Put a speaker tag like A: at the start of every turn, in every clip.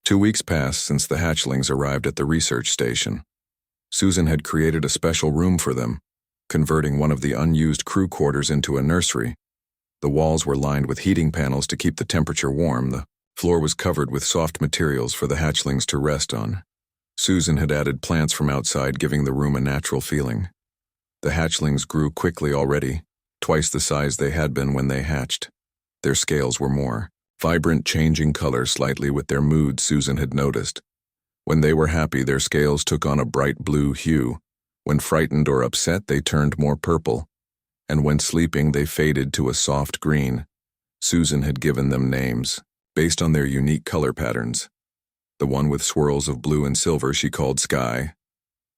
A: 2 weeks passed since the hatchlings arrived at the research station. Susan had created a special room for them, converting one of the unused crew quarters into a nursery. The walls were lined with heating panels to keep the temperature warm. The floor was covered with soft materials for the hatchlings to rest on. Susan had added plants from outside, giving the room a natural feeling. The hatchlings grew quickly already, twice the size they had been when they hatched. Their scales were more vibrant, changing color slightly with their mood, Susan had noticed. When they were happy, their scales took on a bright blue hue. When frightened or upset, they turned more purple. And when sleeping, they faded to a soft green. Susan had given them names, based on their unique color patterns. The one with swirls of blue and silver she called Sky.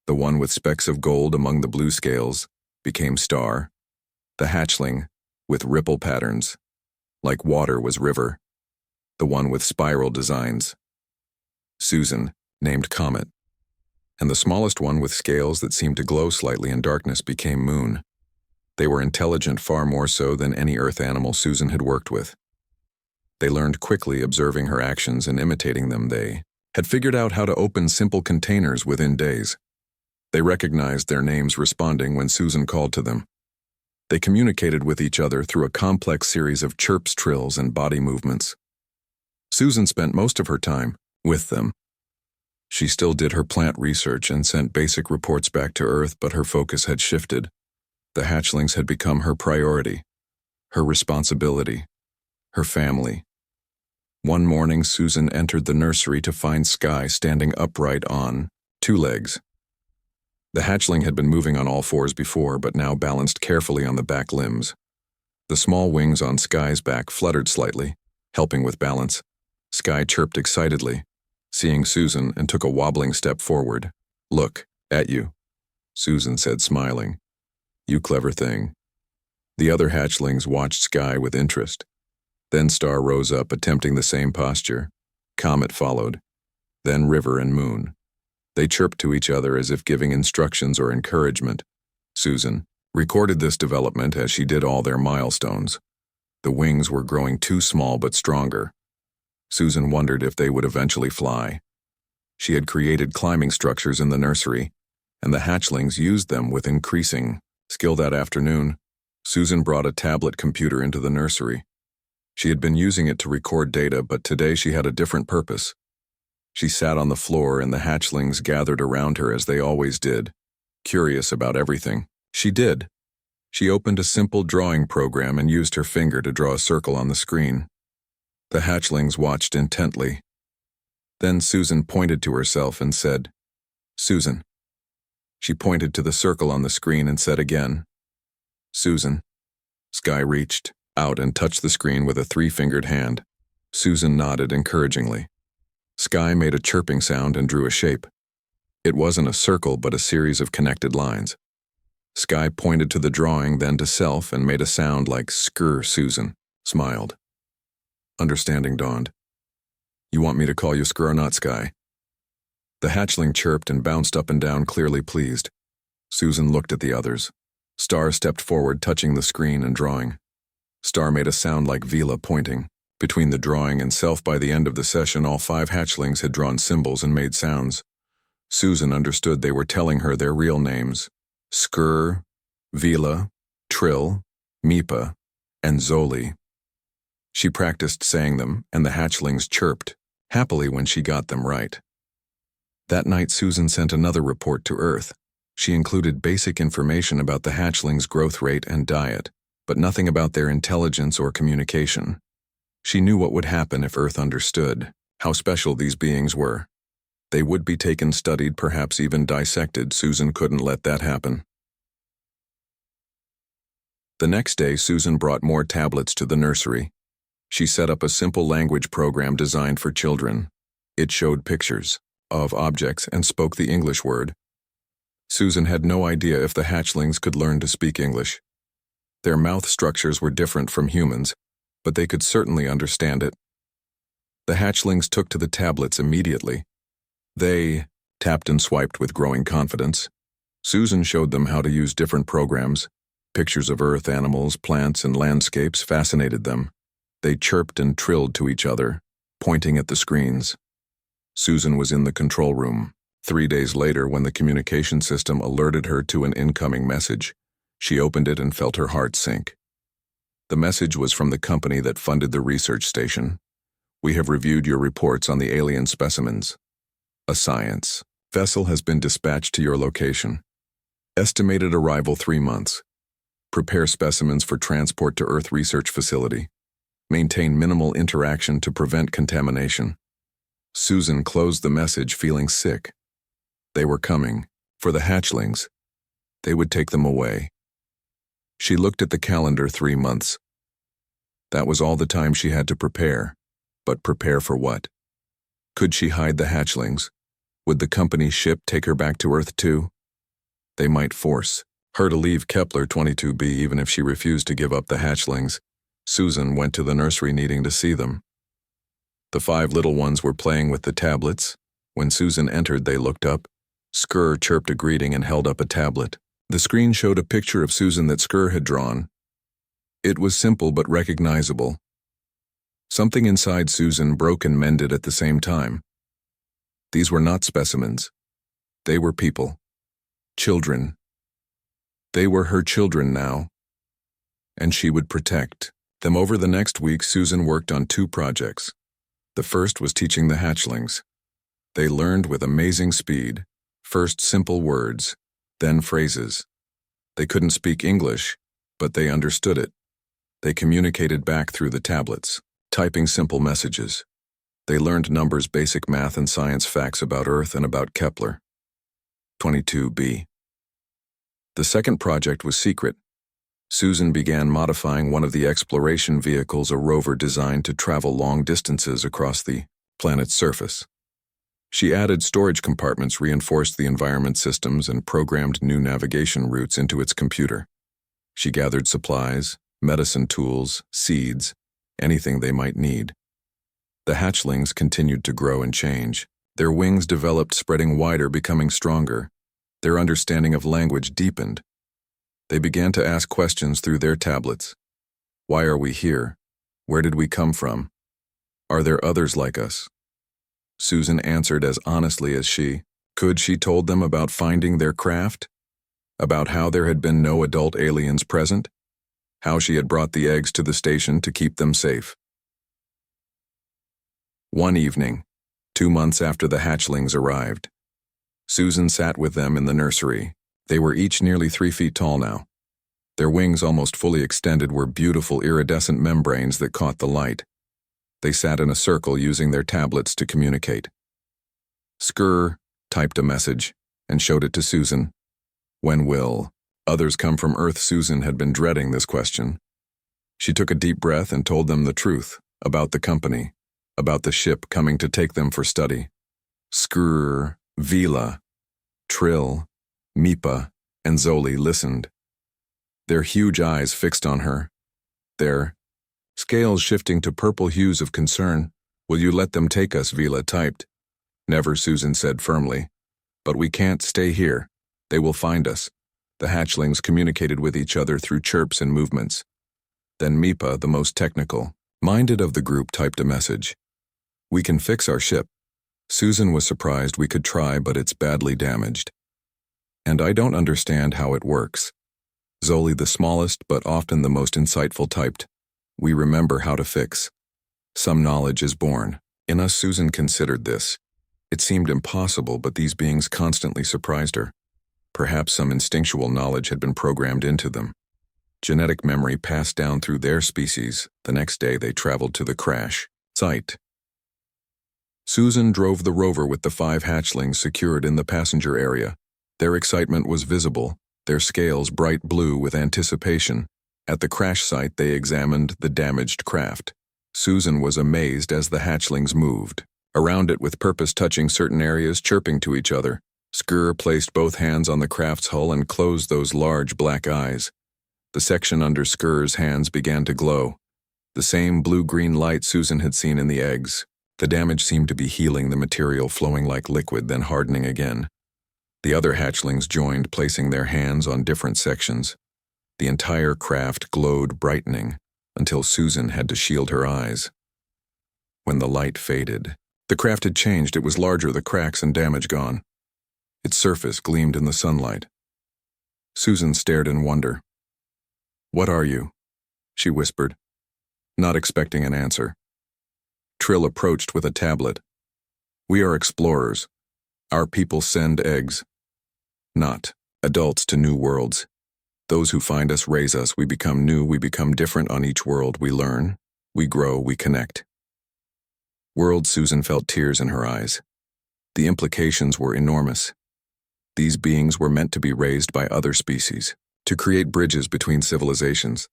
A: The one with specks of gold among the blue scales became Star. The hatchling, with ripple patterns, like water, was River. The one with spiral designs, Susan named Comet. And the smallest one with scales that seemed to glow slightly in darkness became Moon. They were intelligent, far more so than any Earth animal Susan had worked with. They learned quickly, observing her actions and imitating them. They had figured out how to open simple containers within days. They recognized their names, responding when Susan called to them. They communicated with each other through a complex series of chirps, trills, and body movements. Susan spent most of her time with them. She still did her plant research and sent basic reports back to Earth, but her focus had shifted. The hatchlings had become her priority, her responsibility, her family. One morning, Susan entered the nursery to find Sky standing upright on 2 legs. The hatchling had been moving on all 4s before, but now balanced carefully on the back limbs. The small wings on Sky's back fluttered slightly, helping with balance. Sky chirped excitedly, seeing Susan, and took a wobbling step forward. "Look, at you," Susan said, smiling. "You clever thing." The other hatchlings watched Sky with interest. Then Star rose up, attempting the same posture. Comet followed, then River and Moon. They chirped to each other as if giving instructions or encouragement. Susan recorded this development as she did all their milestones. The wings were growing too small but stronger. Susan wondered if they would eventually fly. She had created climbing structures in the nursery, and the hatchlings used them with increasing skill. That afternoon, Susan brought a tablet computer into the nursery. She had been using it to record data, but today she had a different purpose. She sat on the floor, and the hatchlings gathered around her as they always did, curious about everything. She opened a simple drawing program and used her finger to draw a circle on the screen. The hatchlings watched intently. Then Susan pointed to herself and said, "Susan." She pointed to the circle on the screen and said again, "Susan." Sky reached out and touched the screen with a 3-fingered hand. Susan nodded encouragingly. Sky made a chirping sound and drew a shape. It wasn't a circle, but a series of connected lines. Sky pointed to the drawing, then to self, and made a sound like skrr. Susan smiled. Understanding dawned. "You want me to call you Skrr or not, Sky?" The hatchling chirped and bounced up and down, clearly pleased. Susan looked at the others. Star stepped forward, touching the screen and drawing. Star made a sound like Vila, pointing. Between the drawing and self, by the end of the session, all 5 hatchlings had drawn symbols and made sounds. Susan understood they were telling her their real names: Skrr, Vila, Trill, Mipa, and Zoli. She practiced saying them, and the hatchlings chirped happily when she got them right. That night, Susan sent another report to Earth. She included basic information about the hatchlings' growth rate and diet, but nothing about their intelligence or communication. She knew what would happen if Earth understood how special these beings were. They would be taken, studied, perhaps even dissected. Susan couldn't let that happen. The next day, Susan brought more tablets to the nursery. She set up a simple language program designed for children. It showed pictures of objects and spoke the English word. Susan had no idea if the hatchlings could learn to speak English. Their mouth structures were different from humans, but they could certainly understand it. The hatchlings took to the tablets immediately. They tapped and swiped with growing confidence. Susan showed them how to use different programs. Pictures of Earth, animals, plants, and landscapes fascinated them. They chirped and trilled to each other, pointing at the screens. Susan was in the control room. 3 days later, when the communication system alerted her to an incoming message, she opened it and felt her heart sink. The message was from the company that funded the research station. "We have reviewed your reports on the alien specimens. A science vessel has been dispatched to your location. Estimated arrival 3 months. Prepare specimens for transport to Earth Research Facility. Maintain minimal interaction to prevent contamination." Susan closed the message feeling sick. They were coming. For the hatchlings. They would take them away. She looked at the calendar. 3 months. That was all the time she had to prepare. But prepare for what? Could she hide the hatchlings? Would the company ship take her back to Earth too? They might force her to leave Kepler 22b even if she refused to give up the hatchlings. Susan went to the nursery needing to see them. The 5 little ones were playing with the tablets. When Susan entered, they looked up. Skur chirped a greeting and held up a tablet. The screen showed a picture of Susan that Skur had drawn. It was simple but recognizable. Something inside Susan broke and mended at the same time. These were not specimens. They were people. Children. They were her children now. And she would protect them. Over the next week, Susan worked on 2 projects. The first was teaching the hatchlings. They learned with amazing speed. First simple words, then phrases. They couldn't speak English, but they understood it. They communicated back through the tablets, typing simple messages. They learned numbers, basic math and science facts about Earth and about Kepler. 22b. The second project was secret. Susan began modifying one of the exploration vehicles, a rover designed to travel long distances across the planet's surface. She added storage compartments, reinforced the environment systems, and programmed new navigation routes into its computer. She gathered supplies, medicine tools, seeds, anything they might need. The hatchlings continued to grow and change. Their wings developed, spreading wider, becoming stronger. Their understanding of language deepened. They began to ask questions through their tablets. Why are we here? Where did we come from? Are there others like us? Susan answered as honestly as she could. She told them about finding their craft, about how there had been no adult aliens present, how she had brought the eggs to the station to keep them safe. One evening, 2 months after the hatchlings arrived, Susan sat with them in the nursery. They were each nearly 3 feet tall now. Their wings, almost fully extended, were beautiful iridescent membranes that caught the light. They sat in a circle using their tablets to communicate. Skur typed a message and showed it to Susan. When will others come from Earth? Susan had been dreading this question. She took a deep breath and told them the truth about the company, about the ship coming to take them for study. Skur, Vila, Trill, Mipa, and Zoli listened, their huge eyes fixed on her, their scales shifting to purple hues of concern. Will you let them take us? Vila typed. Never, Susan said firmly. But we can't stay here. They will find us. The hatchlings communicated with each other through chirps and movements. Then Mipa, the most technical-minded of the group, typed a message. We can fix our ship. Susan was surprised. We could try, but it's badly damaged. And I don't understand how it works. Zoli, the smallest but often the most insightful, typed. We remember how to fix. Some knowledge is born in us. Susan considered this. It seemed impossible, but these beings constantly surprised her. Perhaps some instinctual knowledge had been programmed into them. Genetic memory passed down through their species. The next day they traveled to the crash site. Susan drove the rover with the 5 hatchlings secured in the passenger area. Their excitement was visible, their scales bright blue with anticipation. At the crash site, they examined the damaged craft. Susan was amazed as the hatchlings moved around it with purpose, touching certain areas, chirping to each other. Skur placed both hands on the craft's hull and closed those large black eyes. The section under Skur's hands began to glow. The same blue-green light Susan had seen in the eggs. The damage seemed to be healing, the material flowing like liquid, then hardening again. The other hatchlings joined, placing their hands on different sections. The entire craft glowed, brightening, until Susan had to shield her eyes. When the light faded, The craft had changed. It was larger, the cracks and damage gone. Its surface gleamed in the sunlight. Susan stared in wonder. "What are you?" she whispered, not expecting an answer. Trill approached with a tablet. "We are explorers. Our people send eggs. Not adults to new worlds. Those who find us raise us. We become new. We become different on each world. We learn. We grow. We connect." Susan felt tears in her eyes. The implications were enormous. These beings were meant to be raised by other species, to create bridges between civilizations.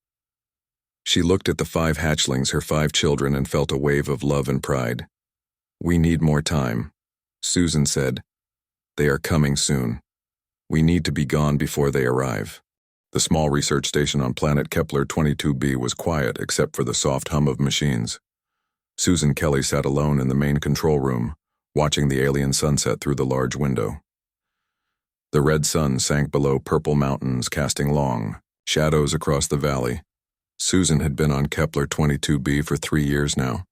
A: She looked at the 5 hatchlings, her 5 children, and felt a wave of love and pride. "We need more time," Susan said. "They are coming soon. We need to be gone before they arrive." The small research station on planet Kepler 22b was quiet except for the soft hum of machines. Susan Kelly sat alone in the main control room, watching the alien sunset through the large window. The red sun sank below purple mountains, casting long shadows across the valley. Susan had been on Kepler 22b for 3 years now.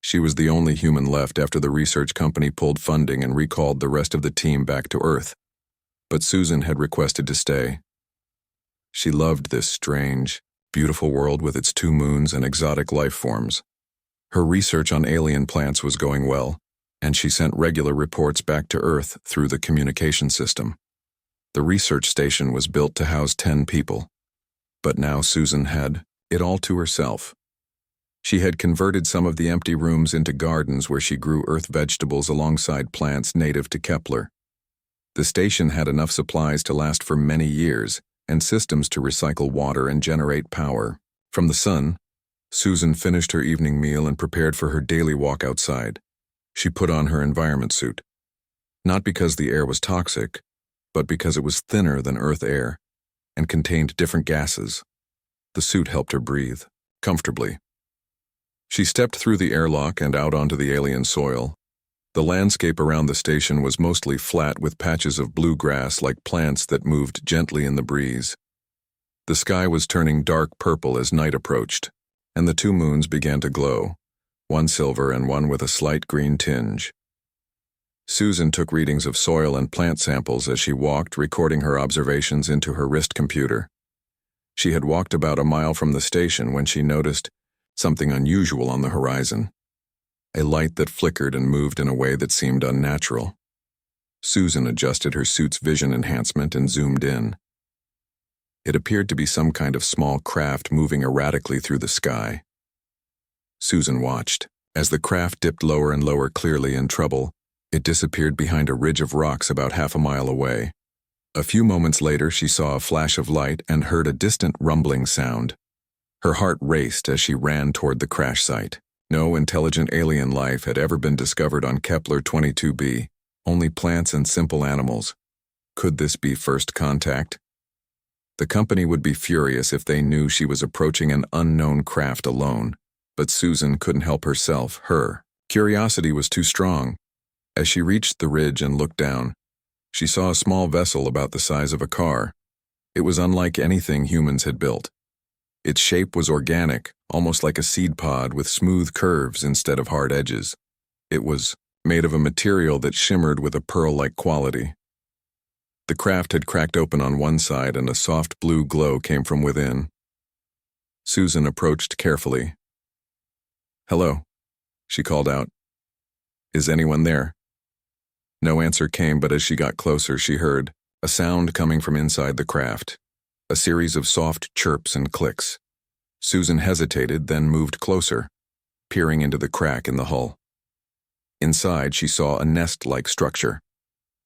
A: She was the only human left after the research company pulled funding and recalled the rest of the team back to Earth. But Susan had requested to stay. She loved this strange, beautiful world with its 2 moons and exotic life forms. Her research on alien plants was going well, and she sent regular reports back to Earth through the communication system. The research station was built to house 10 people. But now Susan had it all to herself. She had converted some of the empty rooms into gardens where she grew Earth vegetables alongside plants native to Kepler. The station had enough supplies to last for many years, and systems to recycle water and generate power from the sun. Susan finished her evening meal and prepared for her daily walk outside. She put on her environment suit. Not because the air was toxic, but because it was thinner than Earth air and contained different gases. The suit helped her breathe comfortably. She stepped through the airlock and out onto the alien soil. The landscape around the station was mostly flat with patches of blue grass like plants that moved gently in the breeze. The sky was turning dark purple as night approached, and the 2 moons began to glow, one silver and one with a slight green tinge. Susan took readings of soil and plant samples as she walked, recording her observations into her wrist computer. She had walked about a mile from the station when she noticed something unusual on the horizon. A light that flickered and moved in a way that seemed unnatural. Susan adjusted her suit's vision enhancement and zoomed in. It appeared to be some kind of small craft moving erratically through the sky. Susan watched. As the craft dipped lower and lower, clearly in trouble, it disappeared behind a ridge of rocks about half a mile away. A few moments later, she saw a flash of light and heard a distant rumbling sound. Her heart raced as she ran toward the crash site. No intelligent alien life had ever been discovered on Kepler 22b, only plants and simple animals. Could this be first contact? The company would be furious if they knew she was approaching an unknown craft alone, but Susan couldn't help herself. Her curiosity was too strong. As she reached the ridge and looked down, she saw a small vessel about the size of a car. It was unlike anything humans had built. Its shape was organic, almost like a seed pod with smooth curves instead of hard edges. It was made of a material that shimmered with a pearl-like quality. The craft had cracked open on one side and a soft blue glow came from within. Susan approached carefully. "Hello," she called out. "Is anyone there?" No answer came, but as she got closer, she heard a sound coming from inside the craft. A series of soft chirps and clicks. Susan hesitated, then moved closer, peering into the crack in the hull. Inside, she saw a nest-like structure,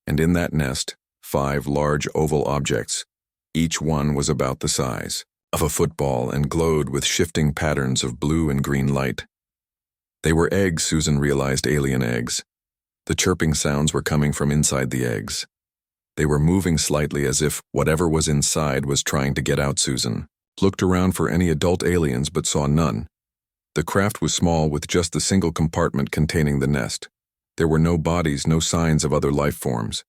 A: and in that nest, 5 large oval objects. Each one was about the size of a football and glowed with shifting patterns of blue and green light. They were eggs, Susan realized, alien eggs. The chirping sounds were coming from inside the eggs. They were moving slightly as if whatever was inside was trying to get out. Susan looked around for any adult aliens but saw none. The craft was small with just the single compartment containing the nest. There were no bodies, no signs of other life forms.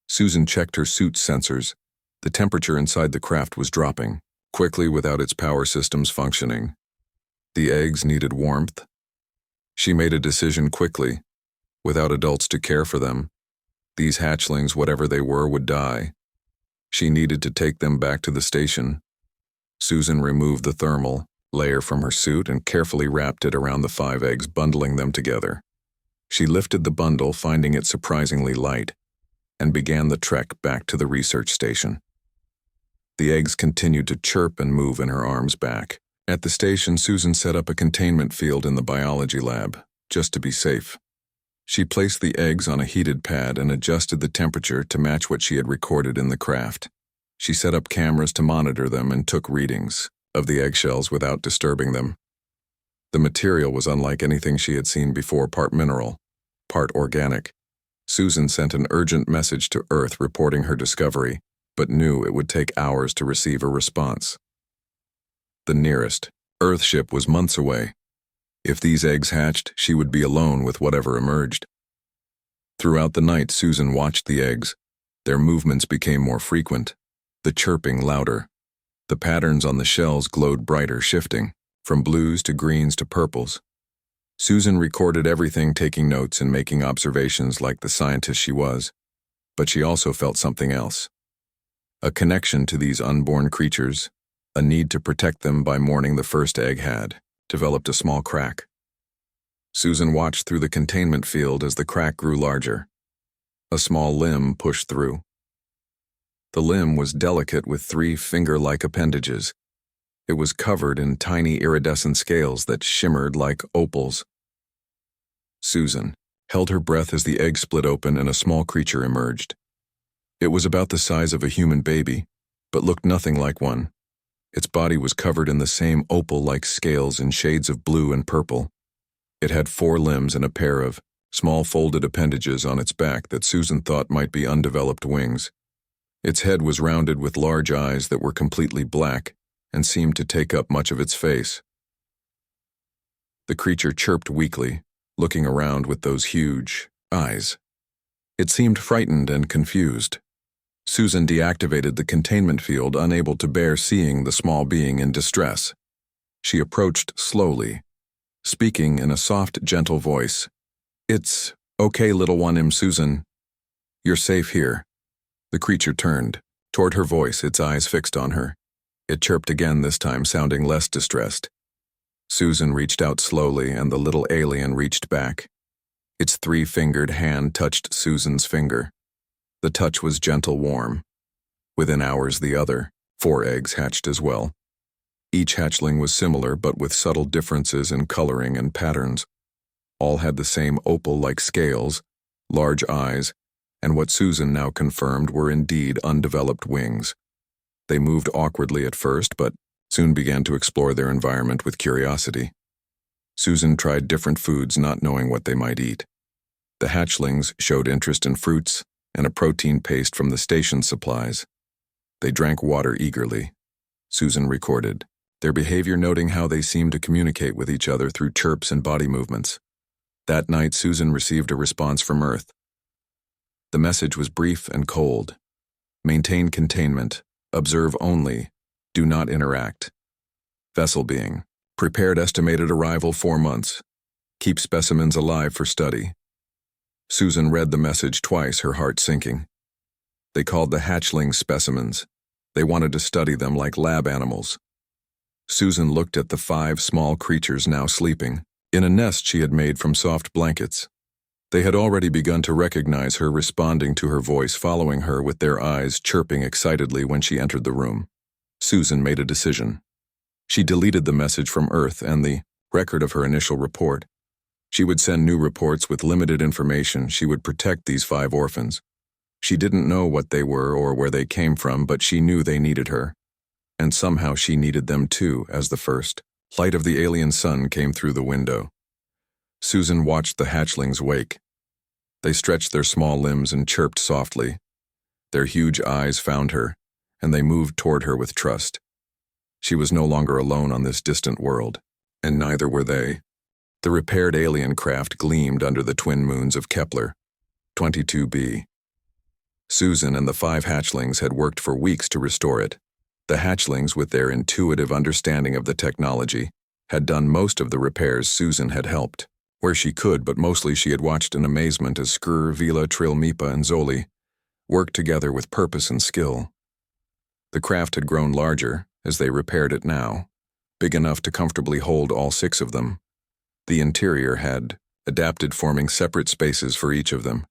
A: Susan checked her suit's sensors. The temperature inside the craft was dropping quickly without its power systems functioning. The eggs needed warmth. She made a decision quickly. Without adults to care for them, these hatchlings, whatever they were, would die. She needed to take them back to the station. Susan removed the thermal layer from her suit and carefully wrapped it around the 5 eggs, bundling them together. She lifted the bundle, finding it surprisingly light, and began the trek back to the research station. The eggs continued to chirp and move in her arms back. At the station, Susan set up a containment field in the biology lab, just to be safe. She placed the eggs on a heated pad and adjusted the temperature to match what she had recorded in the craft. She set up cameras to monitor them and took readings of the eggshells without disturbing them. The material was unlike anything she had seen before, part mineral, part organic. Susan sent an urgent message to Earth reporting her discovery, but knew it would take hours to receive a response. The nearest Earth ship was months away. If these eggs hatched, she would be alone with whatever emerged. Throughout the night, Susan watched the eggs. Their movements became more frequent, the chirping louder. The patterns on the shells glowed brighter, shifting from blues to greens to purples. Susan recorded everything, taking notes and making observations like the scientist she was. But she also felt something else. A connection to these unborn creatures, a need to protect them. By morning, the first egg had developed a small crack. Susan watched through the containment field as the crack grew larger. A small limb pushed through. The limb was delicate with 3 finger-like appendages. It was covered in tiny iridescent scales that shimmered like opals. Susan held her breath as the egg split open and a small creature emerged. It was about the size of a human baby, but looked nothing like one. Its body was covered in the same opal-like scales in shades of blue and purple. It had 4 limbs and a pair of small folded appendages on its back that Susan thought might be undeveloped wings. Its head was rounded with large eyes that were completely black and seemed to take up much of its face. The creature chirped weakly, looking around with those huge eyes. It seemed frightened and confused. Susan deactivated the containment field, unable to bear seeing the small being in distress. She approached slowly, speaking in a soft, gentle voice. "It's okay, little one, Susan. You're safe here." The creature turned toward her voice, its eyes fixed on her. It chirped again, this time sounding less distressed. Susan reached out slowly, and the little alien reached back. Its 3-fingered hand touched Susan's finger. The touch was gentle, warm. Within hours, the other 4 eggs hatched as well. Each hatchling was similar, but with subtle differences in coloring and patterns. All had the same opal-like scales, large eyes, and what Susan now confirmed were indeed undeveloped wings. They moved awkwardly at first, but soon began to explore their environment with curiosity. Susan tried different foods, not knowing what they might eat. The hatchlings showed interest in fruits and a protein paste from the station supplies. They drank water eagerly. Susan recorded their behavior, noting how they seemed to communicate with each other through chirps and body movements. That night, Susan received a response from Earth. The message was brief and cold. Maintain containment. Observe only. Do not interact. Vessel being prepared. Estimated arrival 4 months. Keep specimens alive for study. Susan read the message twice, her heart sinking. They called the hatchlings specimens. They wanted to study them like lab animals. Susan looked at the 5 small creatures now sleeping in a nest she had made from soft blankets. They had already begun to recognize her, responding to her voice, following her with their eyes chirping excitedly when she entered the room. Susan made a decision. She deleted the message from Earth and the record of her initial report. She would send new reports with limited information. She would protect these 5 orphans. She didn't know what they were or where they came from, but she knew they needed her. And somehow she needed them too, as the first light of the alien sun came through the window. Susan watched the hatchlings wake. They stretched their small limbs and chirped softly. Their huge eyes found her, and they moved toward her with trust. She was no longer alone on this distant world, and neither were they. The repaired alien craft gleamed under the twin moons of Kepler, 22b. Susan and the 5 hatchlings had worked for weeks to restore it. The hatchlings, with their intuitive understanding of the technology, had done most of the repairs Susan had helped. where she could, but mostly she had watched in amazement as Skrr, Vila, Trill, Mipa, and Zoli worked together with purpose and skill. The craft had grown larger as they repaired it now, big enough to comfortably hold all 6 of them. The interior had adapted, forming separate spaces for each of them.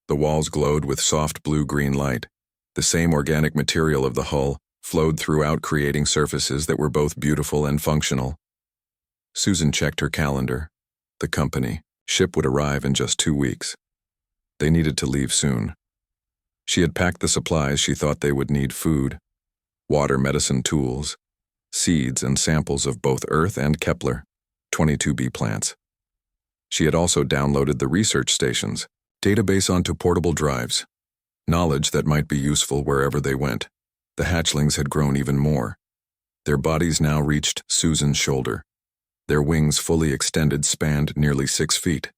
A: The walls glowed with soft blue-green light. The same organic material of the hull flowed throughout, creating surfaces that were both beautiful and functional. Susan checked her calendar. The company ship would arrive in just 2 weeks. They needed to leave soon. She had packed the supplies she thought they would need: food, water, medicine, tools, seeds, and samples of both Earth and Kepler 22b plants. She had also downloaded the research station's database onto portable drives, knowledge that might be useful wherever they went. The hatchlings had grown even more. Their bodies now reached Susan's shoulder. Their wings, fully extended, spanned nearly 6 feet.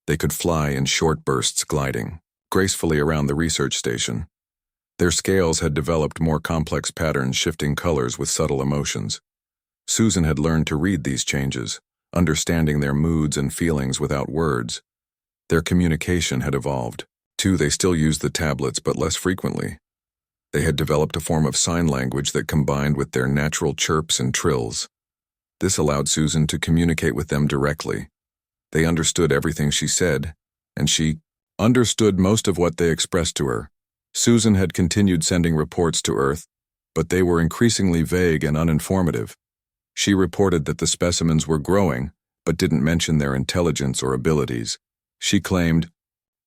A: They could fly in short bursts, gliding gracefully around the research station. Their scales had developed more complex patterns, shifting colors with subtle emotions. Susan had learned to read these changes, understanding their moods and feelings without words. Their communication had evolved. Too, they still used the tablets, but less frequently. They had developed a form of sign language that combined with their natural chirps and trills. This allowed Susan to communicate with them directly. They understood everything she said, and she understood most of what they expressed to her. Susan had continued sending reports to Earth, but they were increasingly vague and uninformative. She reported that the specimens were growing, but didn't mention their intelligence or abilities. She claimed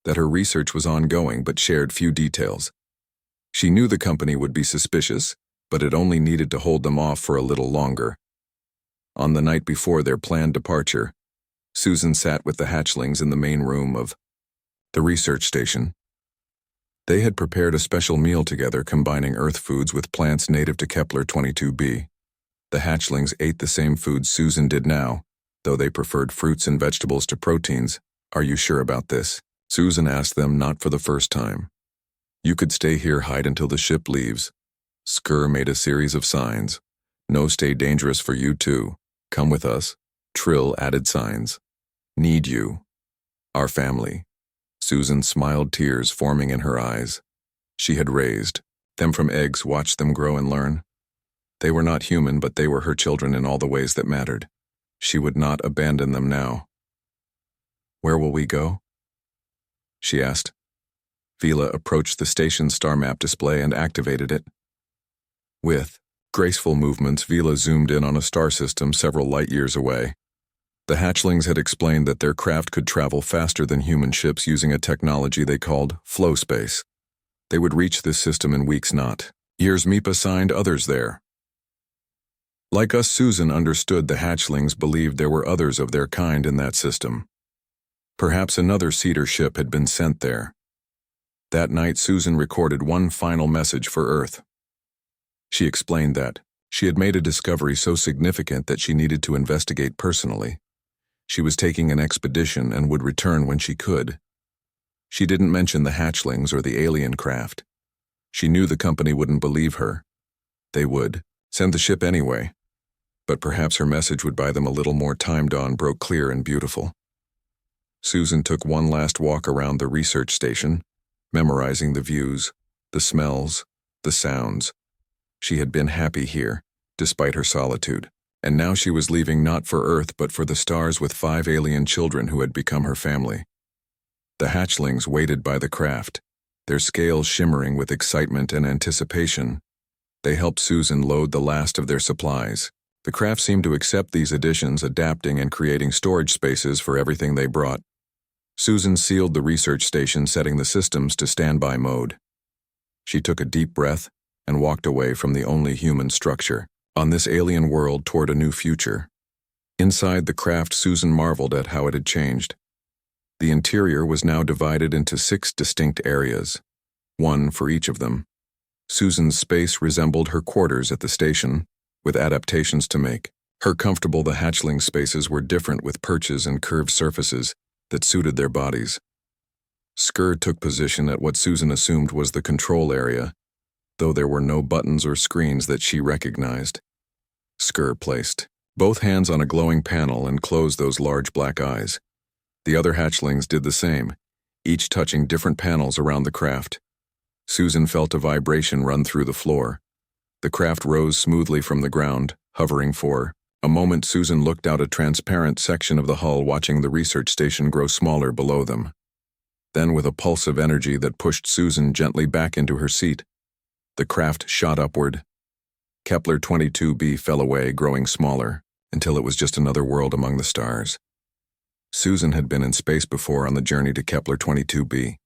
A: that her research was ongoing, but shared few details. She knew the company would be suspicious, but it only needed to hold them off for a little longer. On the night before their planned departure, Susan sat with the hatchlings in the main room of the research station. They had prepared a special meal together, combining Earth foods with plants native to Kepler 22b. The hatchlings ate the same foods Susan did now, though they preferred fruits and vegetables to proteins. "Are you sure about this?" Susan asked them, not for the first time. "You could stay here, hide until the ship leaves." Skrr made a series of signs. "No, stay dangerous for you too. Come with us." Trill added signs. "Need you. Our family." Susan smiled, tears forming in her eyes. She had raised them from eggs, watched them grow and learn. They were not human, but they were her children in all the ways that mattered. She would not abandon them now. "Where will we go?" she asked. Vila approached the station's star map display and activated it. With graceful movements, Vila zoomed in on a star system several light-years away. The hatchlings had explained that their craft could travel faster than human ships using a technology they called flow space. They would reach this system in weeks, not years. Mipa signed others there. Like us, Susan understood the hatchlings believed there were others of their kind in that system. Perhaps another cedar ship had been sent there. That night, Susan recorded one final message for Earth. She explained that she had made a discovery so significant that she needed to investigate personally. She was taking an expedition and would return when she could. She didn't mention the hatchlings or the alien craft. She knew the company wouldn't believe her. They would send the ship anyway. But perhaps her message would buy them a little more time. Dawn broke clear and beautiful. Susan took one last walk around the research station, memorizing the views, the smells, the sounds. She had been happy here, despite her solitude, and now she was leaving not for Earth but for the stars with 5 alien children who had become her family. The hatchlings waited by the craft, their scales shimmering with excitement and anticipation. They helped Susan load the last of their supplies. The craft seemed to accept these additions, adapting and creating storage spaces for everything they brought. Susan sealed the research station, setting the systems to standby mode. She took a deep breath and walked away from the only human structure on this alien world toward a new future. Inside the craft, Susan marveled at how it had changed. The interior was now divided into 6 distinct areas, one for each of them. Susan's space resembled her quarters at the station, with adaptations to make her comfortable. The hatchling spaces were different, with perches and curved surfaces that suited their bodies. Skrr took position at what Susan assumed was the control area, though there were no buttons or screens that she recognized. Skrr placed both hands on a glowing panel and closed those large black eyes. The other hatchlings did the same, each touching different panels around the craft. Susan felt a vibration run through the floor. The craft rose smoothly from the ground, hovering for a moment. Susan looked out a transparent section of the hull, watching the research station grow smaller below them. Then, with a pulse of energy that pushed Susan gently back into her seat, the craft shot upward. Kepler 22b fell away, growing smaller, until it was just another world among the stars. Susan had been in space before on the journey to Kepler 22b,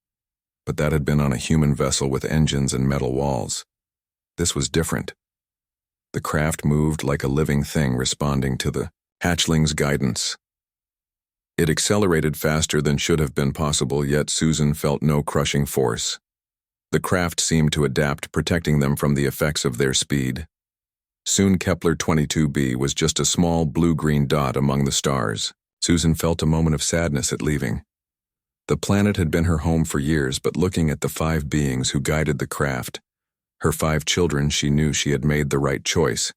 A: but that had been on a human vessel with engines and metal walls. This was different. The craft moved like a living thing, responding to the hatchling's guidance. It accelerated faster than should have been possible, yet Susan felt no crushing force. The craft seemed to adapt, protecting them from the effects of their speed. Soon Kepler 22b was just a small blue-green dot among the stars. Susan felt a moment of sadness at leaving. The planet had been her home for years, but looking at the 5 beings who guided the craft, her 5 children, she knew she had made the right choice.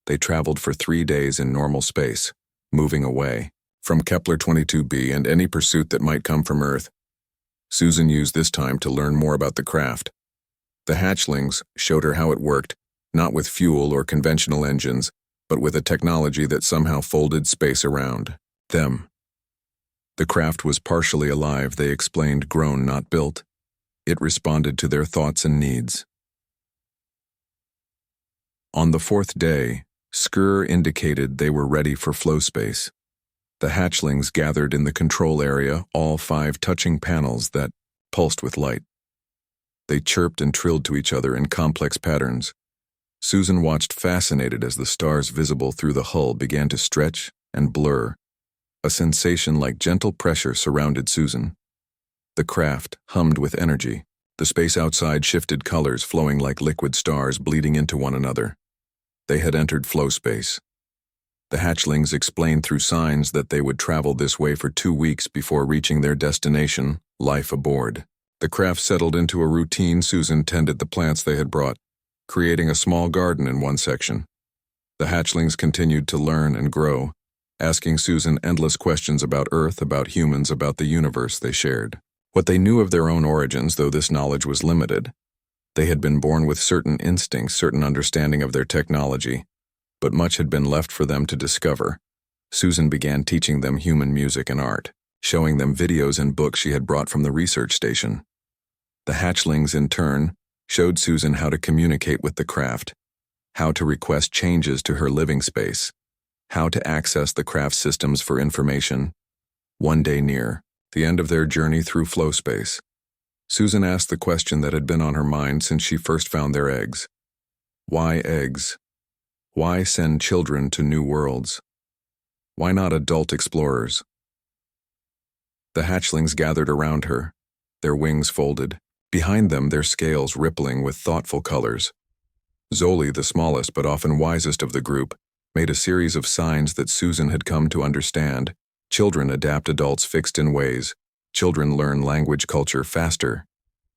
A: They traveled for 3 days in normal space, moving away from Kepler 22b and any pursuit that might come from Earth. Susan used this time to learn more about the craft. The hatchlings showed her how it worked, not with fuel or conventional engines, but with a technology that somehow folded space around them. The craft was partially alive, they explained, grown, not built. It responded to their thoughts and needs. On the 4th day, Skur indicated they were ready for flow space. The hatchlings gathered in the control area, all 5 touching panels that pulsed with light. They chirped and trilled to each other in complex patterns. Susan watched, fascinated, as the stars visible through the hull began to stretch and blur. A sensation like gentle pressure surrounded Susan. The craft hummed with energy. The space outside shifted colors, flowing like liquid stars bleeding into one another. They had entered flow space. The hatchlings explained through signs that they would travel this way for 2 weeks before reaching their destination, life aboard. The craft settled into a routine. Susan tended the plants they had brought, creating a small garden in one section. The hatchlings continued to learn and grow, asking Susan endless questions about Earth, about humans, about the universe they shared. What they knew of their own origins, though this knowledge was limited. They had been born with certain instincts, certain understanding of their technology, but much had been left for them to discover. Susan began teaching them human music and art, showing them videos and books she had brought from the research station. The hatchlings, in turn, showed Susan how to communicate with the craft, how to request changes to her living space, how to access the craft systems for information. One day near the end of their journey through flow space, Susan asked the question that had been on her mind since she first found their eggs. Why eggs? Why send children to new worlds? Why not adult explorers? The hatchlings gathered around her, their wings folded, behind them their scales rippling with thoughtful colors. Zoli, the smallest but often wisest of the group, made a series of signs that Susan had come to understand. Children adapt, adults fixed in ways. Children learn language culture faster.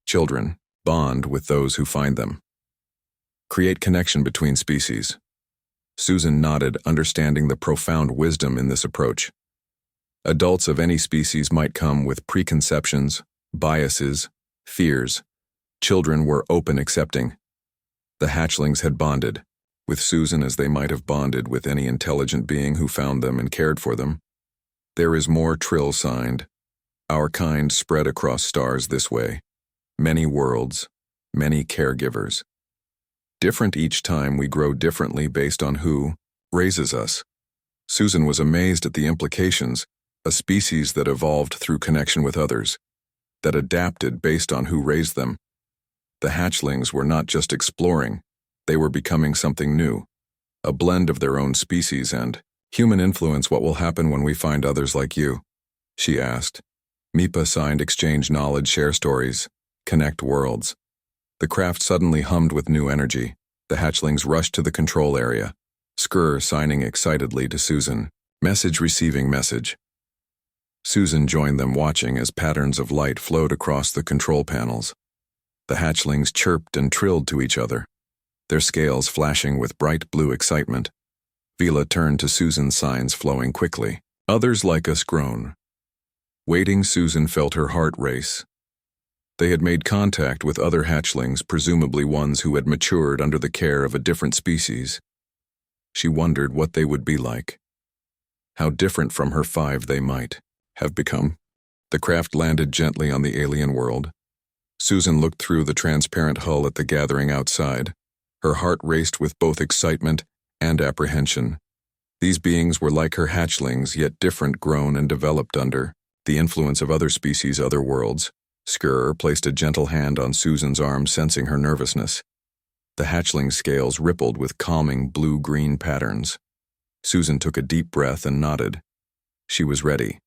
A: Children bond with those who find them. Create connection between species. Susan nodded, understanding the profound wisdom in this approach. Adults of any species might come with preconceptions, biases, fears. Children were open, accepting. The hatchlings had bonded with Susan as they might have bonded with any intelligent being who found them and cared for them. There is more, Trill signed. Our kind spread across stars this way. Many worlds, many caregivers. Different each time, we grow differently based on who raises us. Susan was amazed at the implications, a species that evolved through connection with others, that adapted based on who raised them. The hatchlings were not just exploring, they were becoming something new, a blend of their own species and human influence. What will happen when we find others like you? She asked. Mipa signed, exchange knowledge, share stories, connect worlds. The craft suddenly hummed with new energy. The hatchlings rushed to the control area. Skur signing excitedly to Susan. Message receiving message. Susan joined them, watching as patterns of light flowed across the control panels. The hatchlings chirped and trilled to each other, their scales flashing with bright blue excitement. Vila turned to Susan's signs, flowing quickly. Others like us grown. Waiting, Susan felt her heart race. They had made contact with other hatchlings, presumably ones who had matured under the care of a different species. She wondered what they would be like. How different from her 5 they might have become. The craft landed gently on the alien world. Susan looked through the transparent hull at the gathering outside. Her heart raced with both excitement and apprehension. These beings were like her hatchlings, yet different, grown and developed under the influence of other species, other worlds. Skrr placed a gentle hand on Susan's arm, sensing her nervousness. The hatchling scales rippled with calming blue-green patterns. Susan took a deep breath and nodded. She was ready.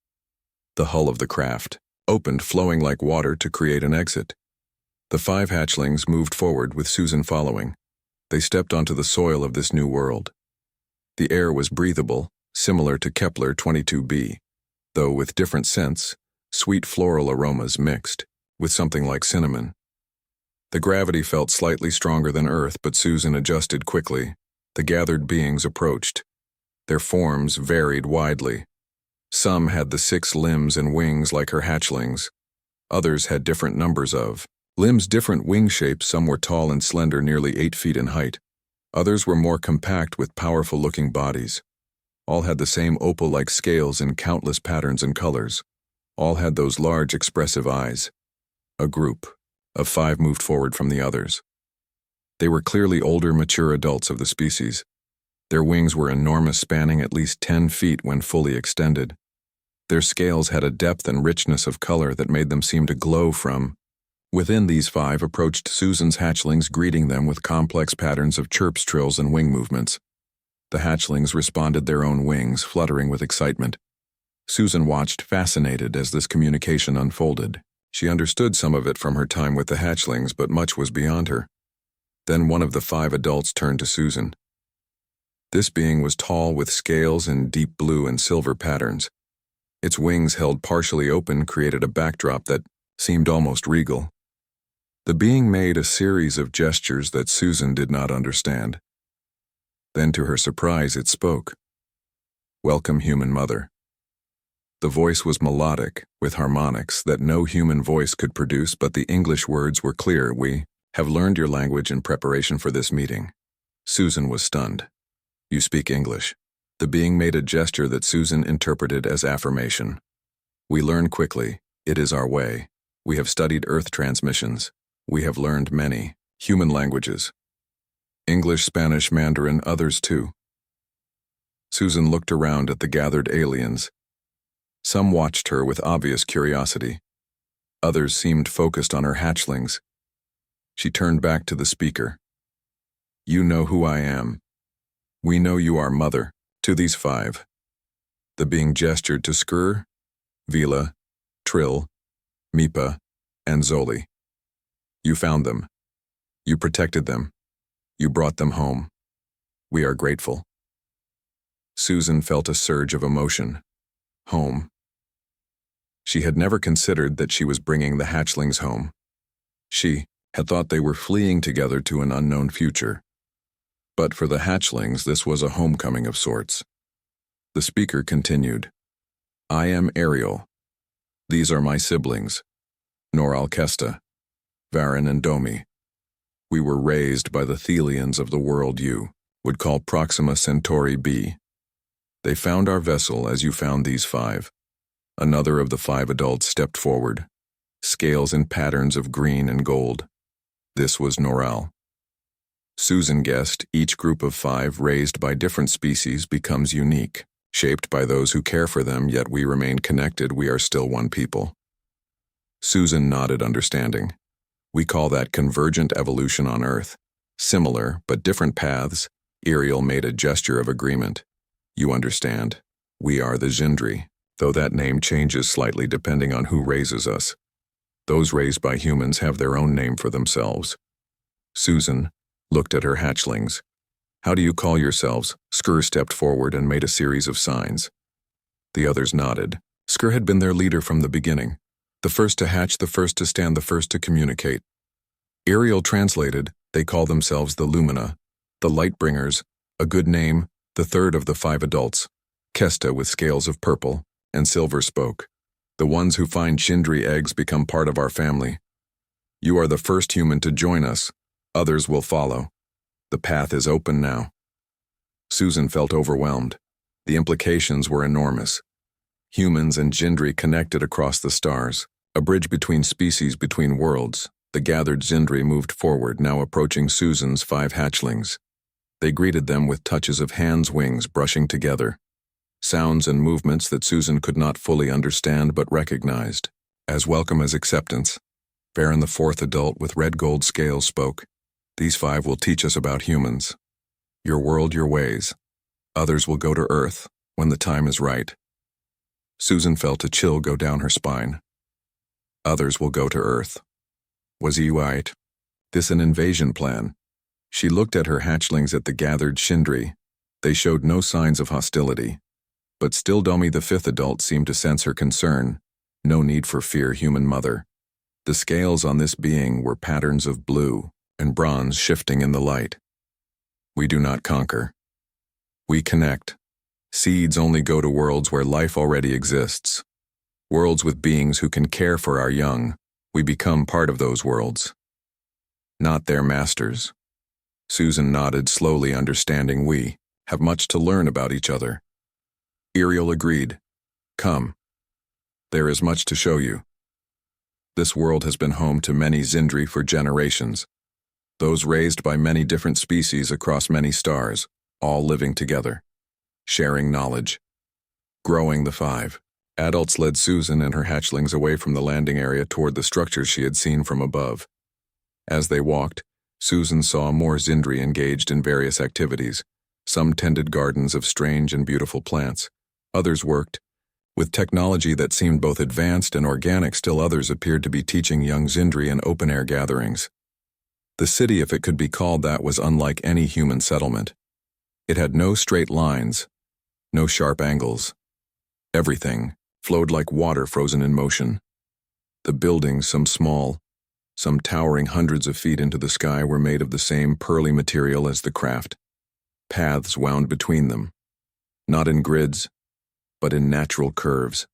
A: The hull of the craft opened, flowing like water to create an exit. The 5 hatchlings moved forward, with Susan following. They stepped onto the soil of this new world. The air was breathable, similar to Kepler 22b, though with different scents, sweet floral aromas mixed with something like cinnamon. The gravity felt slightly stronger than Earth, but Susan adjusted quickly. The gathered beings approached. Their forms varied widely. Some had the 6 limbs and wings like her hatchlings. Others had different numbers of limbs, different wing shapes. Some were tall and slender, nearly 8 feet in height. Others were more compact with powerful-looking bodies. All had the same opal-like scales in countless patterns and colors. All had those large, expressive eyes. A group of 5 moved forward from the others. They were clearly older, mature adults of the species. Their wings were enormous, spanning at least 10 feet when fully extended. Their scales had a depth and richness of color that made them seem to glow from within. These 5 approached Susan's hatchlings, greeting them with complex patterns of chirps, trills, and wing movements. The hatchlings responded, their own wings fluttering with excitement. Susan watched, fascinated, as this communication unfolded. She understood some of it from her time with the hatchlings, but much was beyond her. Then one of the 5 adults turned to Susan. This being was tall, with scales in deep blue and silver patterns. Its wings, held partially open, created a backdrop that seemed almost regal. The being made a series of gestures that Susan did not understand. Then, to her surprise, it spoke. "Welcome, human mother." The voice was melodic, with harmonics that no human voice could produce, but the English words were clear. "We have learned your language in preparation for this meeting." Susan was stunned. "You speak English." The being made a gesture that Susan interpreted as affirmation. "We learn quickly. It is our way. We have studied Earth transmissions. We have learned many human languages. English, Spanish, Mandarin, others too." Susan looked around at the gathered aliens. Some watched her with obvious curiosity. Others seemed focused on her hatchlings. She turned back to the speaker. "You know who I am. We know you are mother to these 5. The being gestured to Skrr, Vila, Trill, Mipa, and Zoli. "You found them. You protected them. You brought them home. We are grateful." Susan felt a surge of emotion. Home. She had never considered that she was bringing the hatchlings home. She had thought they were fleeing together to an unknown future. But for the hatchlings, this was a homecoming of sorts. The speaker continued. "I am Ariel. These are my siblings, Noral Kesta, Varin, and Domi. We were raised by the Thelians of the world you would call Proxima Centauri b. They found our vessel as you found these 5. Another of the 5 adults stepped forward, scales in patterns of green and gold. This was Noral. Susan guessed each group of 5 raised by different species becomes unique, shaped by those who care for them, yet we remain connected. We are still one people. Susan nodded, understanding. We call that convergent evolution on Earth. Similar, but different paths. Ariel made a gesture of agreement. You understand. We are the Zindri, though that name changes slightly depending on who raises us. Those raised by humans have their own name for themselves. Susan looked at her hatchlings. How do you call yourselves? Skrr stepped forward and made a series of signs. The others nodded. Skrr had been their leader from the beginning. The first to hatch, the first to stand, the first to communicate. Ariel translated, they call themselves the Lumina, the Lightbringers, a good name, the third of the 5 adults. Kesta, with scales of purple and silver, spoke. The ones who find Chindri eggs become part of our family. You are the first human to join us. Others will follow. The path is open now. Susan felt overwhelmed. The implications were enormous. Humans and Chindri connected across the stars, a bridge between species, between worlds. The gathered Chindri moved forward, now approaching Susan's 5 hatchlings. They greeted them with touches of hands' wings brushing together. Sounds and movements that Susan could not fully understand but recognized, as welcome as acceptance. Baron, the 4th adult with red gold scales, spoke. These 5 will teach us about humans. Your world, your ways. Others will go to Earth when the time is right. Susan felt a chill go down her spine. Others will go to Earth. Was he right? This an invasion plan? She looked at her hatchlings, at the gathered Chindri. They showed no signs of hostility. But still Domi, the 5th adult, seemed to sense her concern. No need for fear, human mother. The scales on this being were patterns of blue and bronze shifting in the light. We do not conquer. We connect. Seeds only go to worlds where life already exists. Worlds with beings who can care for our young. We become part of those worlds. Not their masters. Susan nodded slowly, understanding we have much to learn about each other. Ariel agreed. Come. There is much to show you. This world has been home to many Chindri for generations. Those raised by many different species across many stars, all living together, sharing knowledge. Growing, the 5 adults led Susan and her hatchlings away from the landing area toward the structures she had seen from above. As they walked, Susan saw more Chindri engaged in various activities. Some tended gardens of strange and beautiful plants. Others worked with technology that seemed both advanced and organic. Still others appeared to be teaching young Chindri in open-air gatherings. The city, if it could be called that, was unlike any human settlement. It had no straight lines, no sharp angles. Everything flowed like water frozen in motion. The buildings, some small, some towering hundreds of feet into the sky, were made of the same pearly material as the craft. Paths wound between them, not in grids, but in natural curves.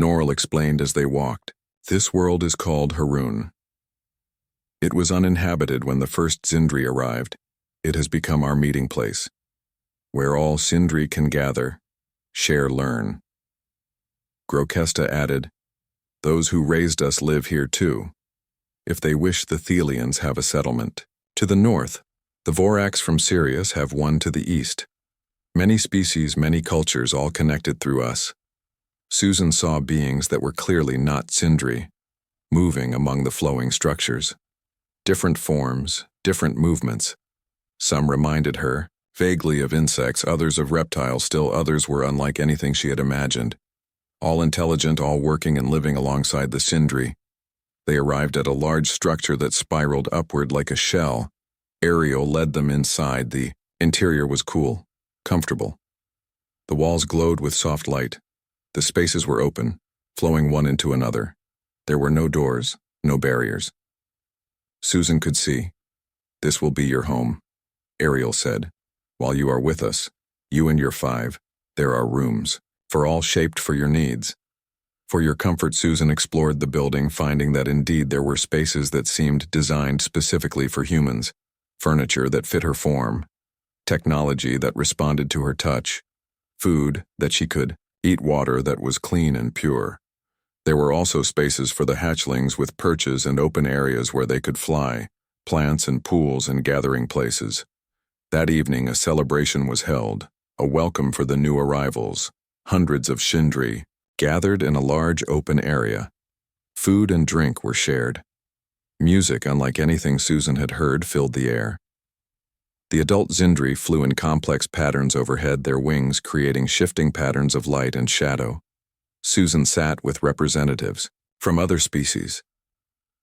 A: Norrell explained as they walked, this world is called Haroon. It was uninhabited when the first Chindri arrived. It has become our meeting place, where all Chindri can gather, share, learn. Grokesta added, those who raised us live here too. If they wish, the Thelians have a settlement. To the north, the Vorax from Sirius have one to the east. Many species, many cultures, all connected through us. Susan saw beings that were clearly not Chindri, moving among the flowing structures. Different forms, different movements. Some reminded her, vaguely, of insects, others of reptiles, still others were unlike anything she had imagined. All intelligent, all working and living alongside the Chindri. They arrived at a large structure that spiraled upward like a shell. Ariel led them inside. The interior was cool, comfortable. The walls glowed with soft light. The spaces were open, flowing one into another. There were no doors, no barriers. Susan could see. This will be your home, Ariel said. While you are with us, you and your 5, there are rooms, for all shaped for your needs. For your comfort, Susan explored the building, finding that indeed there were spaces that seemed designed specifically for humans, furniture that fit her form, technology that responded to her touch, food that she could eat, water that was clean and pure. There were also spaces for the hatchlings with perches and open areas where they could fly, plants and pools and gathering places. That evening a celebration was held, a welcome for the new arrivals. Hundreds of Chindri gathered in a large open area. Food and drink were shared. Music, unlike anything Susan had heard, filled the air. The adult Chindri flew in complex patterns overhead, their wings creating shifting patterns of light and shadow. Susan sat with representatives from other species.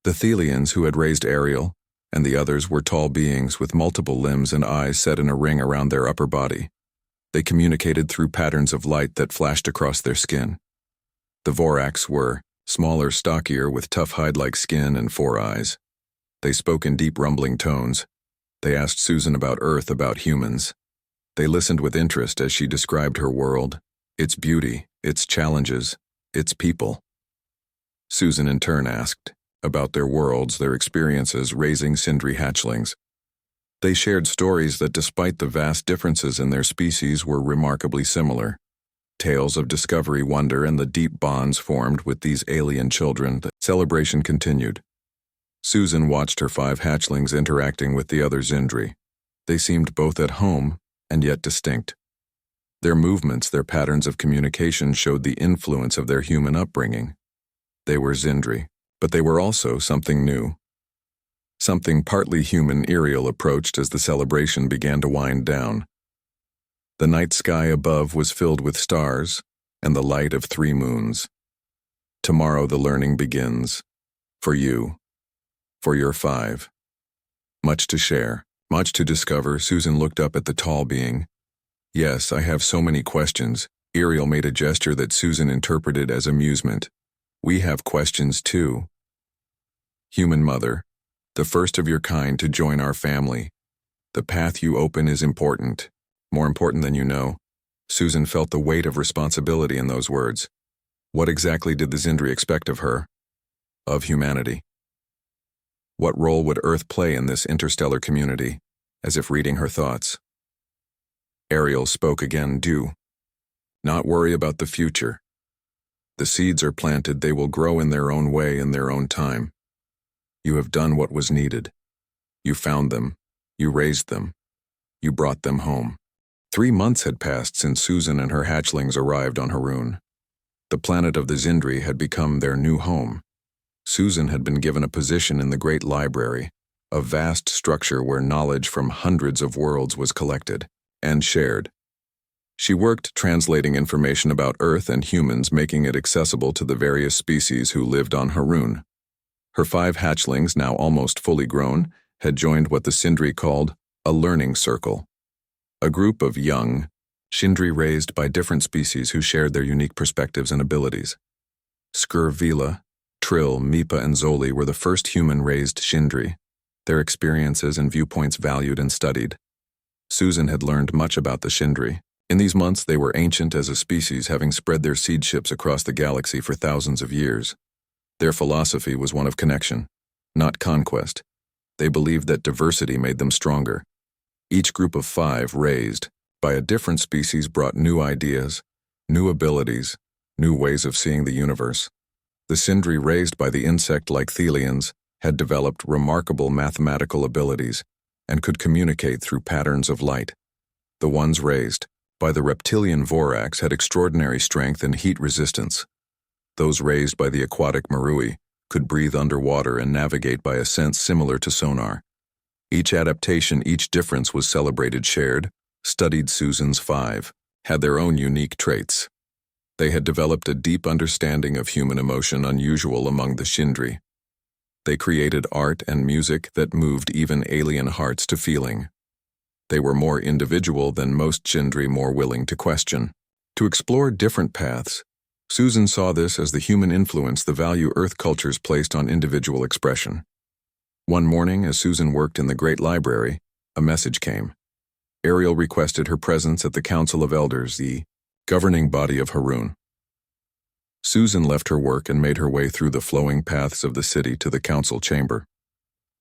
A: The Thelians, who had raised Ariel, and the others were tall beings with multiple limbs and eyes set in a ring around their upper body. They communicated through patterns of light that flashed across their skin. The Vorax were smaller, stockier, with tough hide-like skin and 4 eyes. They spoke in deep, rumbling tones. They asked Susan about Earth, about humans. They listened with interest as she described her world, its beauty, its challenges, Its people. Susan in turn asked about their worlds, their experiences raising Sindri hatchlings. They shared stories that despite the vast differences in their species were remarkably similar. Tales of discovery, wonder, and the deep bonds formed with these alien children. The celebration continued. Susan watched her 5 hatchlings interacting with the other Sindri. They seemed both at home and yet distinct. Their movements, their patterns of communication showed the influence of their human upbringing. They were Sindri, but they were also something new. Something partly human. Ariel approached as the celebration began to wind down. The night sky above was filled with stars and the light of 3 moons. Tomorrow the learning begins. For you. For your 5. Much to share, much to discover. Susan looked up at the tall being. Yes, I have so many questions. Ariel made a gesture that Susan interpreted as amusement. We have questions too. Human mother, the first of your kind to join our family. The path you open is important, more important than you know. Susan felt the weight of responsibility in those words. What exactly did the Sindri expect of her? Of humanity? What role would Earth play in this interstellar community? As if reading her thoughts. Ariel spoke again. Do not worry about the future. The seeds are planted, they will grow in their own way, in their own time. You have done what was needed. You found them. You raised them. You brought them home. 3 months had passed since Susan and her hatchlings arrived on Haroon. The planet of the Sindri had become their new home. Susan had been given a position in the Great Library, a vast structure where knowledge from hundreds of worlds was collected and shared. She worked translating information about Earth and humans, making it accessible to the various species who lived on Haroon. Her 5 hatchlings, now almost fully grown, had joined what the Sindri called a learning circle. A group of young Sindri raised by different species who shared their unique perspectives and abilities. Skurvila, Trill, Mipa, and Zoli were the first human-raised Sindri, their experiences and viewpoints valued and studied. Susan had learned much about the Sindri. In these months, they were ancient as a species, having spread their seed ships across the galaxy for thousands of years. Their philosophy was one of connection, not conquest. They believed that diversity made them stronger. Each group of 5 raised by a different species brought new ideas, new abilities, new ways of seeing the universe. The Sindri raised by the insect-like Thelians had developed remarkable mathematical abilities and could communicate through patterns of light. The ones raised by the reptilian Vorax had extraordinary strength and heat resistance. Those raised by the aquatic Marui could breathe underwater and navigate by a sense similar to sonar. Each adaptation, each difference was celebrated, shared, studied. Susan's 5 had their own unique traits. They had developed a deep understanding of human emotion unusual among the Sindri. They created art and music that moved even alien hearts to feeling. They were more individual than most Sindri, more willing to question, to explore different paths. Susan saw this as the human influence, the value Earth cultures placed on individual expression. One morning, as Susan worked in the Great Library, a message came. Ariel requested her presence at the Council of Elders, the governing body of Haroon. Susan left her work and made her way through the flowing paths of the city to the council chamber.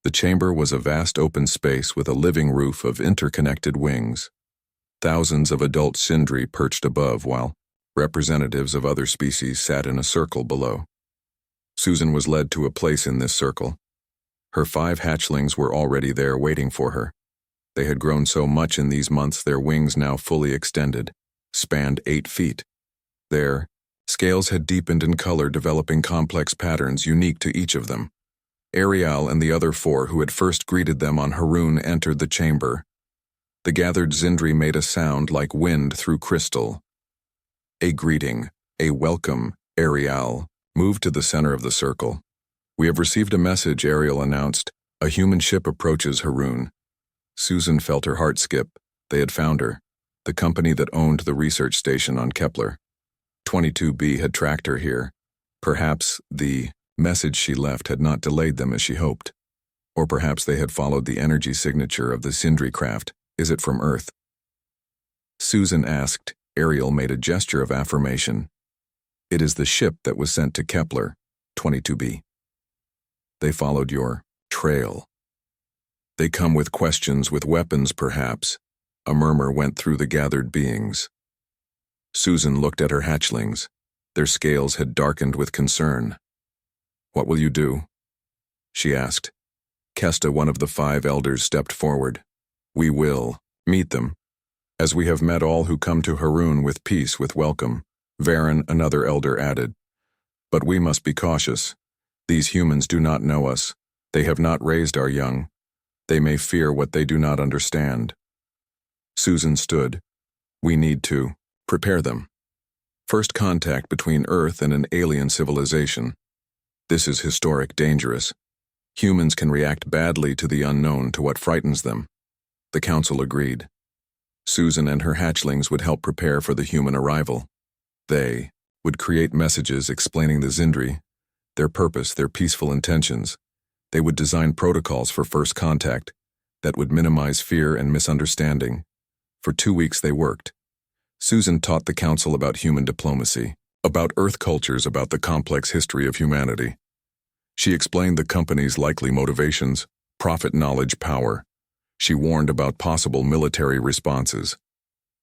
A: The chamber was a vast open space with a living roof of interconnected wings. Thousands of adult Sindri perched above, while representatives of other species sat in a circle below. Susan was led to a place in this circle. Her 5 hatchlings were already there waiting for her. They had grown so much in these months, their wings now fully extended, spanned 8 feet. Their scales had deepened in color, developing complex patterns unique to each of them. Ariel and the other 4 who had first greeted them on Haroon entered the chamber. The gathered Sindri made a sound like wind through crystal. A greeting, a welcome. Ariel moved to the center of the circle. We have received a message, Ariel announced. A human ship approaches Haroon. Susan felt her heart skip. They had found her, the company that owned the research station on Kepler. 22B had tracked her here. Perhaps the message she left had not delayed them as she hoped. Or perhaps they had followed the energy signature of the Sindri craft. Is it from Earth? Susan asked. Ariel made a gesture of affirmation. It is the ship that was sent to Kepler, 22b. They followed your trail. They come with questions, with weapons, perhaps. A murmur went through the gathered beings. Susan looked at her hatchlings. Their scales had darkened with concern. "What will you do?" she asked. Kesta, one of the 5 elders, stepped forward. "We will meet them, as we have met all who come to Haroon with peace, with welcome," Varen, another elder, added. "But we must be cautious. These humans do not know us. They have not raised our young. They may fear what they do not understand." Susan stood. "We need to prepare them. First contact between Earth and an alien civilization. This is historic, dangerous. Humans can react badly to the unknown, to what frightens them." The council agreed. Susan and her hatchlings would help prepare for the human arrival. They would create messages explaining the Zindri, their purpose, their peaceful intentions. They would design protocols for first contact that would minimize fear and misunderstanding. For 2 weeks they worked. Susan taught the council about human diplomacy, about Earth cultures, about the complex history of humanity. She explained the company's likely motivations, profit, knowledge, power. She warned about possible military responses.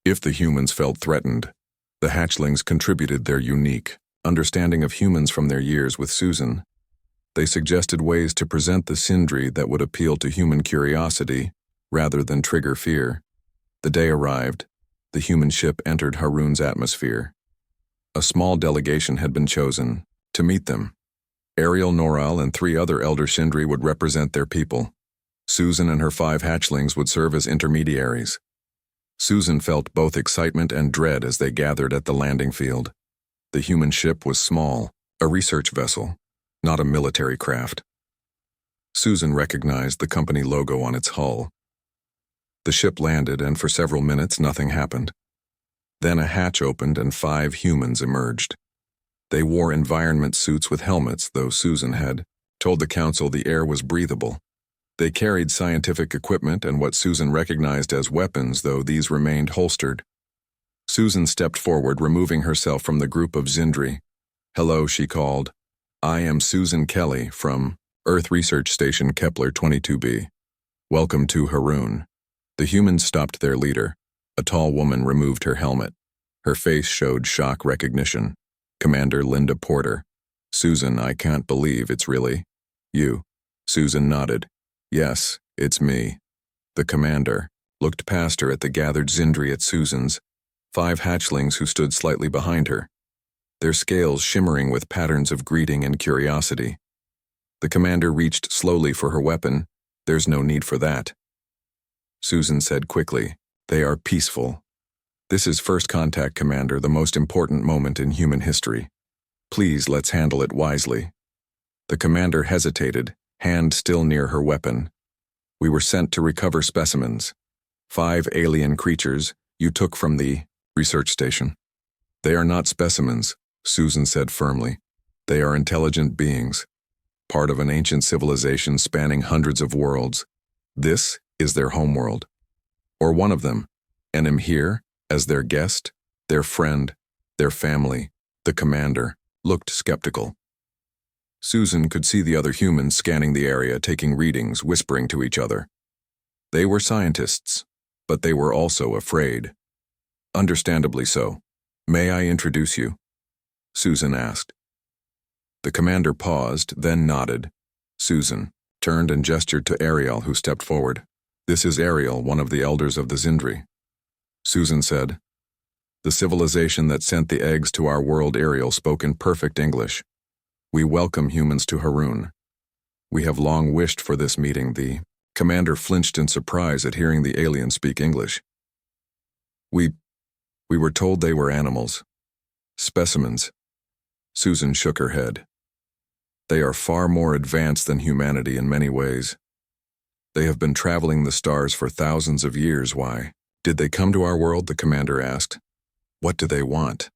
A: If the humans felt threatened, the hatchlings contributed their unique understanding of humans from their years with Susan. They suggested ways to present the Sindri that would appeal to human curiosity rather than trigger fear. The day arrived. The human ship entered Haroon's atmosphere. A small delegation had been chosen to meet them. Ariel, Noral, and 3 other elder Sindri would represent their people. Susan and her 5 hatchlings would serve as intermediaries. Susan felt both excitement and dread as they gathered at the landing field. The human ship was small, a research vessel, not a military craft. Susan recognized the company logo on its hull. The ship landed, and for several minutes nothing happened. Then a hatch opened and 5 humans emerged. They wore environment suits with helmets, though Susan had told the council the air was breathable. They carried scientific equipment and what Susan recognized as weapons, though these remained holstered. Susan stepped forward, removing herself from the group of Zindri. "Hello," she called. "I am Susan Kelly from Earth Research Station Kepler 22b. Welcome to Haroon." The humans stopped their leader. A tall woman removed her helmet. Her face showed shock recognition. "Commander Linda Porter." "Susan, I can't believe it's really you." Susan nodded. "Yes, it's me." The commander looked past her at the gathered Zindri, at Susan's 5 hatchlings who stood slightly behind her, their scales shimmering with patterns of greeting and curiosity. The commander reached slowly for her weapon. "There's no need for that." Susan said quickly, "They are peaceful. This is first contact, Commander, the most important moment in human history. Please, let's handle it wisely." The commander hesitated, hand still near her weapon. "We were sent to recover specimens. 5 alien creatures you took from the research station." "They are not specimens," Susan said firmly. "They are intelligent beings, part of an ancient civilization spanning hundreds of worlds. This is their homeworld. Or one of them, and am here as their guest, their friend, their family." The commander looked skeptical. Susan could see the other humans scanning the area, taking readings, whispering to each other. They were scientists, but they were also afraid. Understandably so. "May I introduce you?" Susan asked. The commander paused, then nodded. Susan turned and gestured to Ariel, who stepped forward. "This is Ariel, one of the elders of the Zindri." Susan said, "The civilization that sent the eggs to our world." Ariel spoke in perfect English. "We welcome humans to Haroon. We have long wished for this meeting." The commander flinched in surprise at hearing the alien speak English. We were told they were animals. Specimens." Susan shook her head. "They are far more advanced than humanity in many ways. They have been traveling the stars for thousands of years. Why did they come to our world?" the commander asked. "What do they want?"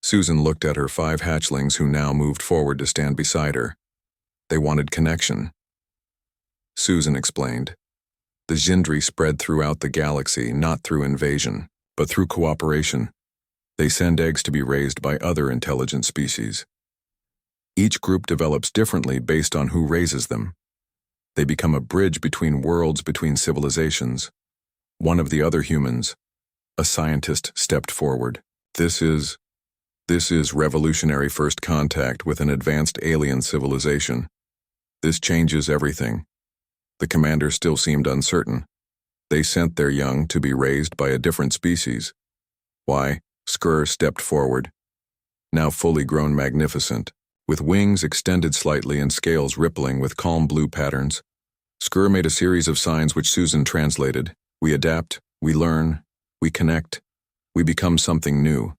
A: Susan looked at her 5 hatchlings, who now moved forward to stand beside her. They wanted connection. Susan explained. "The Zindri spread throughout the galaxy, not through invasion, but through cooperation. They send eggs to be raised by other intelligent species. Each group develops differently based on who raises them. They become a bridge between worlds, between civilizations. One of the other humans, a scientist, stepped forward. This is revolutionary first contact with an advanced alien civilization. This changes everything. The commander still seemed uncertain. They sent their young to be raised by a different species. Why? Skrr stepped forward, now fully grown, magnificent, with wings extended slightly and scales rippling with calm blue patterns. Skrr made a series of signs which Susan translated. We adapt, we learn, we connect, we become something new.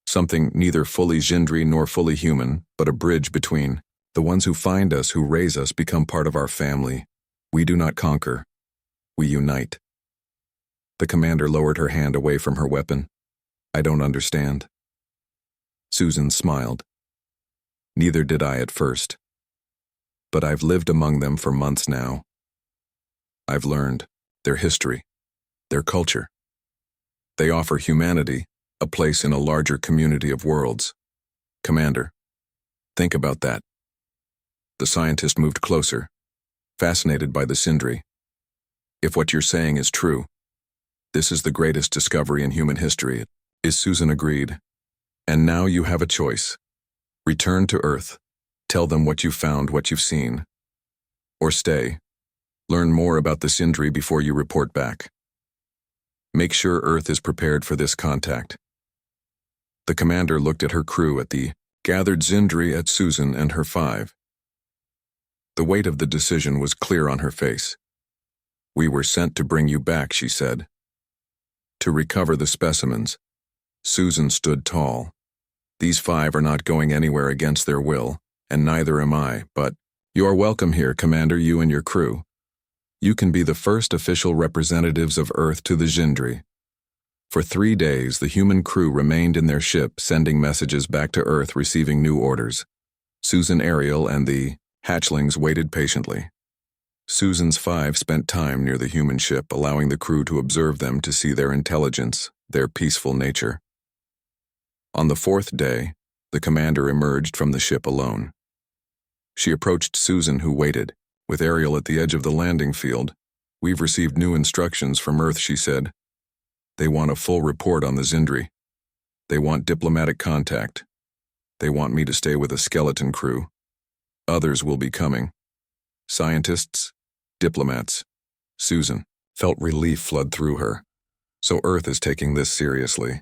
A: Something neither fully Gendry nor fully human, but a bridge between. The ones who find us, who raise us, become part of our family. We do not conquer. We unite. The commander lowered her hand away from her weapon. I don't understand. Susan smiled. Neither did I at first. But I've lived among them for months now. I've learned their history, their culture. They offer humanity a place in a larger community of worlds. Commander, think about that. The scientist moved closer, fascinated by the Sindri. If what you're saying is true, this is the greatest discovery in human history. Susan agreed. And now you have a choice. Return to Earth. Tell them what you found, what you've seen. Or stay. Learn more about the Sindri before you report back. Make sure Earth is prepared for this contact. The commander looked at her crew, at the gathered Sindri, at Susan and her 5. The weight of the decision was clear on her face. We were sent to bring you back, she said. To recover the specimens. Susan stood tall. These 5 are not going anywhere against their will, and neither am I, but you're welcome here, Commander, you and your crew. You can be the first official representatives of Earth to the Gendry. For 3 days, the human crew remained in their ship, sending messages back to Earth, receiving new orders. Susan, Ariel, and the hatchlings waited patiently. Susan's 5 spent time near the human ship, allowing the crew to observe them, to see their intelligence, their peaceful nature. On the 4th day, the commander emerged from the ship alone. She approached Susan, who waited, with Ariel at the edge of the landing field. We've received new instructions from Earth, she said. They want a full report on the Sindri. They want diplomatic contact. They want me to stay with a skeleton crew. Others will be coming. Scientists, diplomats. Susan felt relief flood through her. So Earth is taking this seriously.